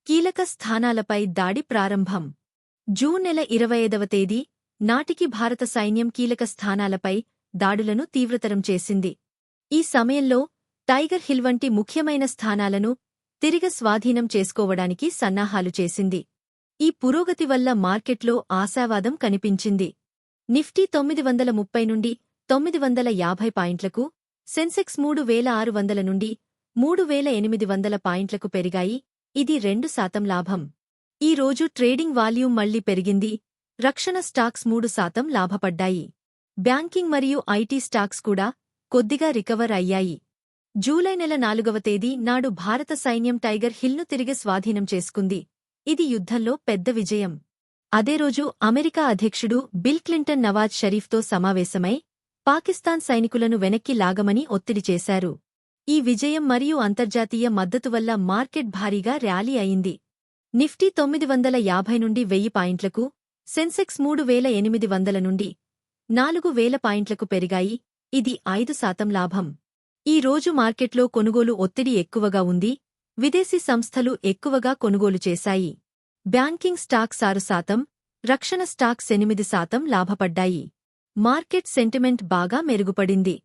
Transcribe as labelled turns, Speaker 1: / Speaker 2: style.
Speaker 1: కీలక స్థానాలపై దాడి ప్రారంభం. జూన్ నెల 25వ తేదీ నాటికి భారత సైన్యం కీలక స్థానాలపై దాడులను తీవ్రతరం చేసింది. ఈ సమయంలో టైగర్ హిల్ వంటి ముఖ్యమైన స్థానాలను తిరిగి స్వాధీనం చేసుకోవడానికి సన్నాహాలు చేసింది. ఈ పురోగతి వల్ల మార్కెట్లో ఆశావాదం కనిపించింది. నిఫ్టీ 930 నుండి 950 పాయింట్లకు, సెన్సెక్స్ 3600 నుండి 3800 పాయింట్లకు పెరిగాయి. ఇది 2% లాభం. ఈ రోజు ట్రేడింగ్ వాల్యూమ్ మళ్లీ పెరిగింది. రక్షణ స్టాక్స్ 3% లాభపడ్డాయి. బ్యాంకింగ్ మరియు ఐటీ స్టాక్స్ కూడా కొద్దిగా రికవర్ అయ్యాయి. జూలై నెల 4వ తేదీ నాడు భారత సైన్యం టైగర్ హిల్ను తిరిగి స్వాధీనం చేసుకుంది. ఇది యుద్ధంలో పెద్ద విజయం. అదే రోజు అమెరికా అధ్యక్షుడు బిల్ క్లింటన్ నవాజ్ షరీఫ్తో సమావేశమై పాకిస్తాన్ సైనికులను వెనక్కి లాగమని ఒత్తిడి చేశారు. ఈ విజయం మరియు అంతర్జాతీయ మద్దతు వల్ల మార్కెట్ భారీగా ర్యాలీ అయింది. నిఫ్టీ 950 నుండి 1000 పాయింట్లకు, సెన్సెక్స్ 3800 నుండి 4000 పాయింట్లకు పెరిగాయి. ఇది 5% లాభం. ఈ రోజు మార్కెట్లో కొనుగోలు ఒత్తిడి ఎక్కువగా ఉంది. విదేశీ సంస్థలు ఎక్కువగా కొనుగోలు చేశాయి. బ్యాంకింగ్ స్టాక్స్ 6%, రక్షణ స్టాక్స్ 8% లాభపడ్డాయి. మార్కెట్ సెంటిమెంట్ బాగా మెరుగుపడింది.